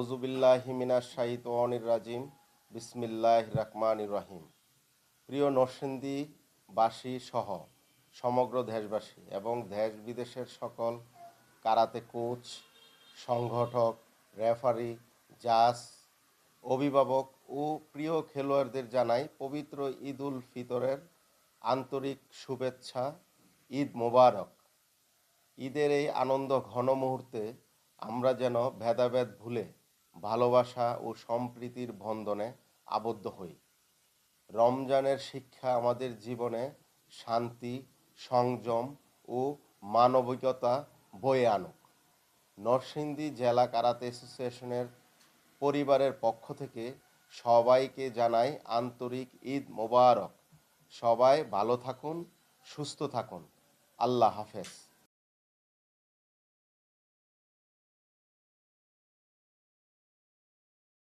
আউযুবিল্লাহি মিনাশ শাইতানির রাজিম। বিসমিল্লাহির রাহমানির রহিম। প্রিয় নরসিংদীবাসী সহ সমগ্র দেশবাসী এবং দেশ বিদেশের সকল কারাতে কোচ, সংগঠক, রেফারি, জাজ, অভিভাবক ও প্রিয় খেলোয়াড়দের জানাই পবিত্র ঈদ উল ফিতরের আন্তরিক শুভেচ্ছা। ঈদ মোবারক। ঈদের এই আনন্দ ঘন মুহূর্তে আমরা যেন ভেদাভেদ ভুলে ভালোবাসা ও সম্প্রীতির বন্ধনে আবদ্ধ হই। রমজানের শিক্ষা আমাদের জীবনে শান্তি, সংযম ও মানবিকতা বয়ে আনুক। নরসিংদী জেলা কারাতে অ্যাসোসিয়েশনের পরিবারের পক্ষ থেকে সবাইকে জানাই আন্তরিক ঈদ মোবারক। সবাই ভালো থাকুন, সুস্থ থাকুন। আল্লাহ হাফেজ।